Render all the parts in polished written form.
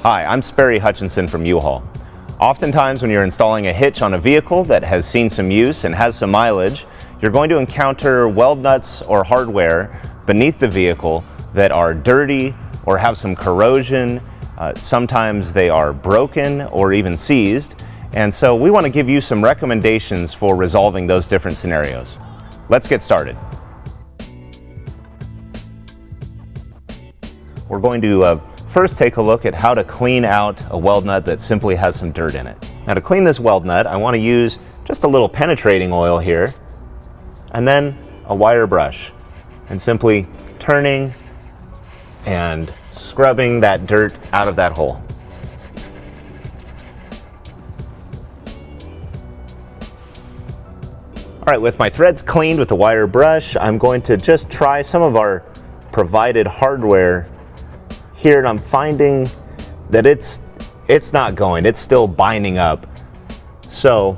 Hi, I'm Sperry Hutchinson from U-Haul. Oftentimes when you're installing a hitch on a vehicle that has seen some use and has some mileage, you're going to encounter weld nuts or hardware beneath the vehicle that are dirty or have some corrosion. Sometimes they are broken or even seized. And so we want to give you some recommendations for resolving those different scenarios. Let's get started. We're going to first take a look at how to clean out a weld nut that simply has some dirt in it. Now to clean this weld nut, I want to use just a little penetrating oil here, and then a wire brush, and simply turning and scrubbing that dirt out of that hole. All right, with my threads cleaned with the wire brush, I'm going to just try some of our provided hardware here, and I'm finding that it's not going, it's still binding up. So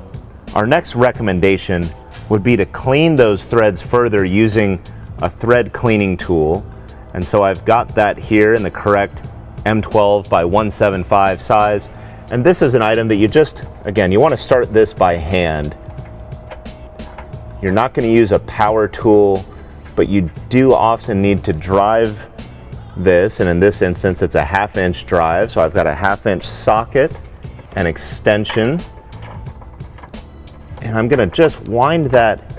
our next recommendation would be to clean those threads further using a thread cleaning tool. And so I've got that here in the correct M12 by 175 size. And this is an item that you just, again, you want to start this by hand. You're not going to use a power tool, but you do often need to drive this, and in this instance it's a 1/2 inch drive, so I've got a 1/2 inch socket and extension, and I'm going to just wind that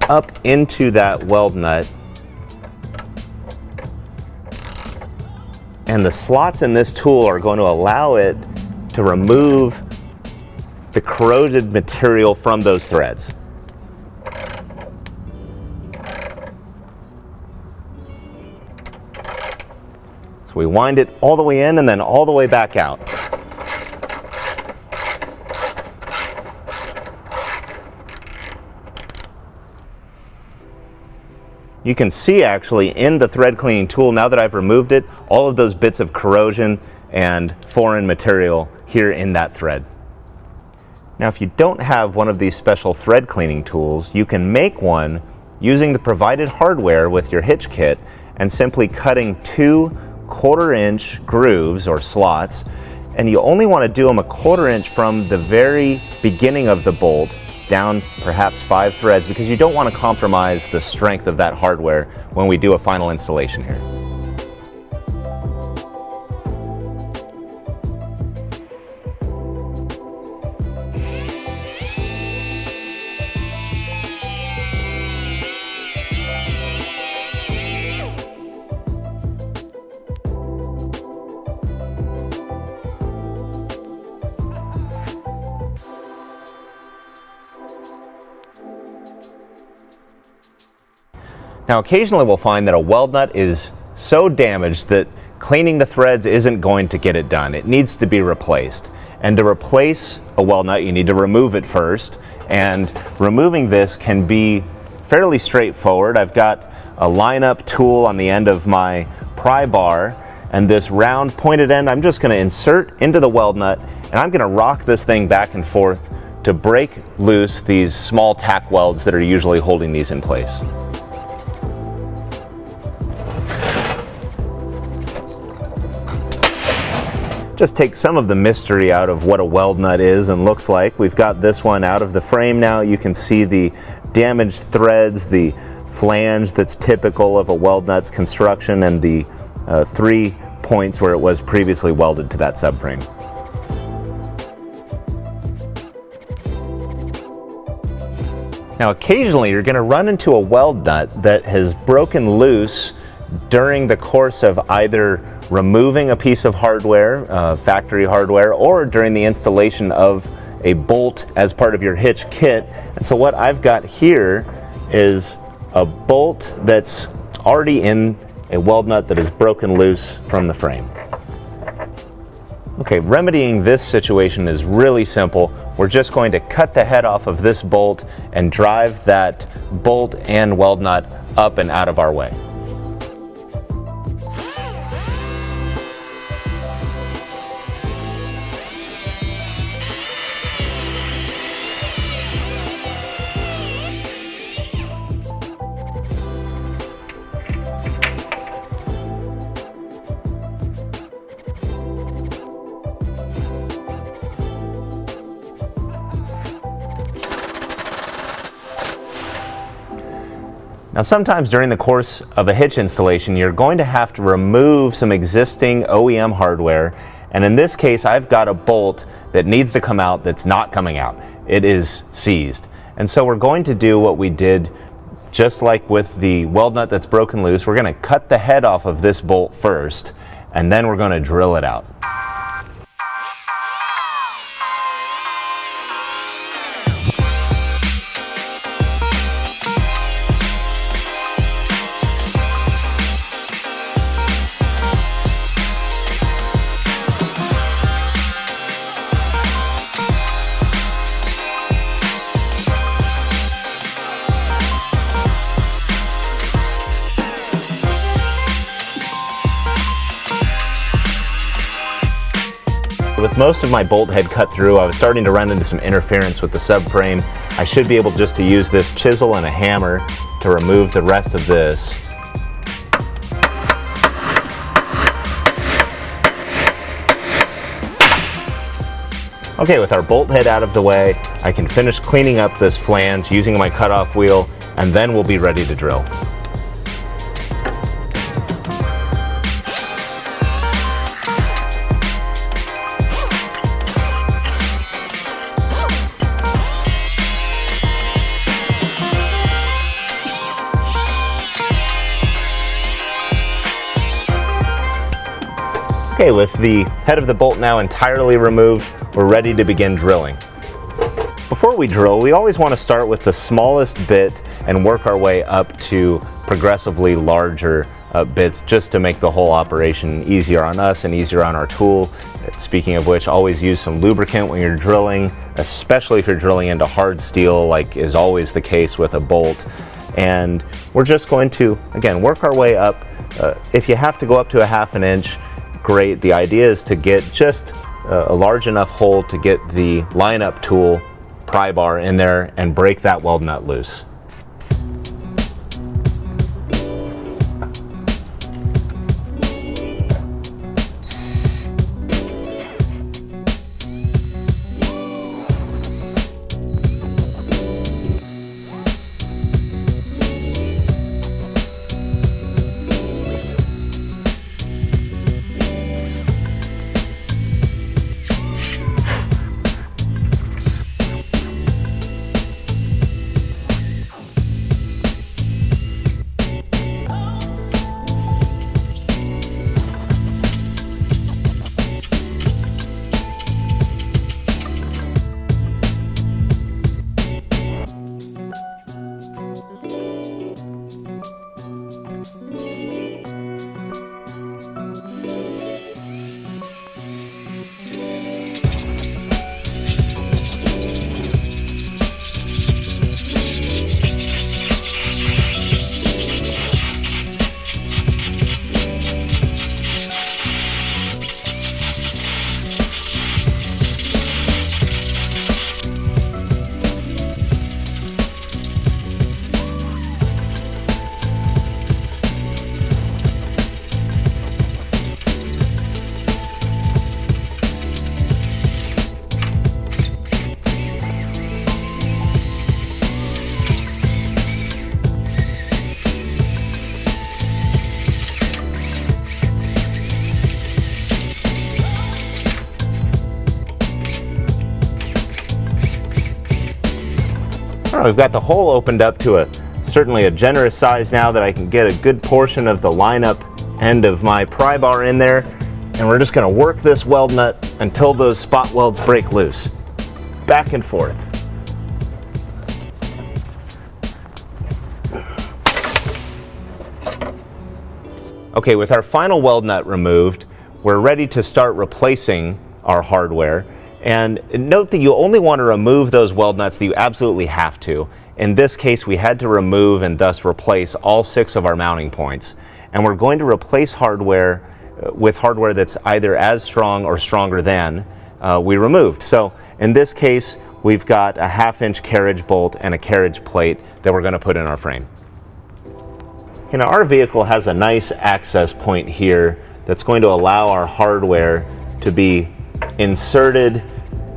up into that weld nut. And the slots in this tool are going to allow it to remove the corroded material from those threads. We wind it all the way in and then all the way back out. You can see actually in the thread cleaning tool, now that I've removed it, all of those bits of corrosion and foreign material here in that thread. Now if you don't have one of these special thread cleaning tools, you can make one using the provided hardware with your hitch kit and simply cutting 2 1/4 inch grooves or slots, and you only want to do them a 1/4 inch from the very beginning of the bolt down perhaps 5 threads, because you don't want to compromise the strength of that hardware when we do a final installation here. Now occasionally we'll find that a weld nut is so damaged that cleaning the threads isn't going to get it done. It needs to be replaced. And to replace a weld nut, you need to remove it first. And removing this can be fairly straightforward. I've got a line-up tool on the end of my pry bar, and this round pointed end I'm just going to insert into the weld nut, and I'm going to rock this thing back and forth to break loose these small tack welds that are usually holding these in place. Just take some of the mystery out of what a weld nut is and looks like. We've got this one out of the frame now. You can see the damaged threads, the flange that's typical of a weld nut's construction, and the 3 points where it was previously welded to that subframe. Now occasionally you're going to run into a weld nut that has broken loose during the course of either removing a piece of hardware, factory hardware, or during the installation of a bolt as part of your hitch kit. And so what I've got here is a bolt that's already in a weld nut that is broken loose from the frame. Okay, remedying this situation is really simple. We're just going to cut the head off of this bolt and drive that bolt and weld nut up and out of our way. Now sometimes during the course of a hitch installation, you're going to have to remove some existing OEM hardware, and in this case I've got a bolt that needs to come out that's not coming out. It is seized. And so we're going to do what we did just like with the weld nut that's broken loose. We're going to cut the head off of this bolt first, and then we're going to drill it out. With most of my bolt head cut through, I was starting to run into some interference with the subframe. I should be able just to use this chisel and a hammer to remove the rest of this. Okay, with our bolt head out of the way, I can finish cleaning up this flange using my cutoff wheel, and then we'll be ready to drill. Okay, with the head of the bolt now entirely removed, we're ready to begin drilling. Before we drill, we always want to start with the smallest bit and work our way up to progressively larger bits, just to make the whole operation easier on us and easier on our tool. Speaking of which, always use some lubricant when you're drilling, especially if you're drilling into hard steel, like is always the case with a bolt. And we're just going to, again, work our way up. If you have to go up to a ½ inch, great. The idea is to get just a large enough hole to get the line-up tool pry bar in there and break that weld nut loose. We've got the hole opened up to certainly a generous size now that I can get a good portion of the lineup end of my pry bar in there, and we're just going to work this weld nut until those spot welds break loose. Back and forth. Okay, with our final weld nut removed, we're ready to start replacing our hardware. And note that you only want to remove those weld nuts that you absolutely have to. In this case, we had to remove and thus replace all 6 of our mounting points. And we're going to replace hardware with hardware that's either as strong or stronger than we removed. So in this case, we've got a ½ inch carriage bolt and a carriage plate that we're going to put in our frame. You know, our vehicle has a nice access point here that's going to allow our hardware to be inserted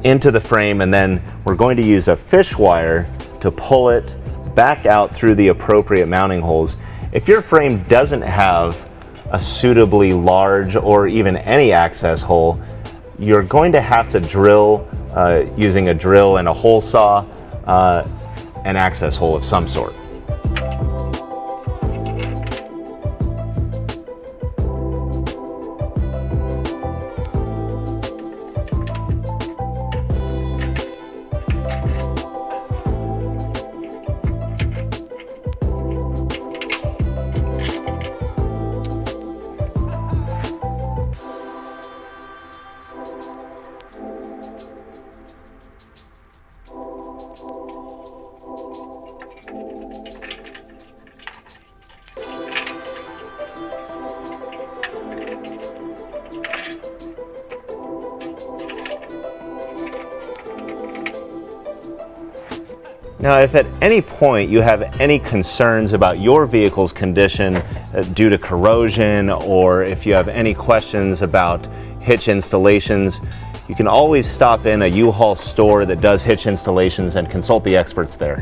into the frame, and then we're going to use a fish wire to pull it back out through the appropriate mounting holes. If your frame doesn't have a suitably large or even any access hole, you're going to have to drill using a drill and a hole saw an access hole of some sort. Now, if at any point you have any concerns about your vehicle's condition due to corrosion, or if you have any questions about hitch installations, you can always stop in a U-Haul store that does hitch installations and consult the experts there.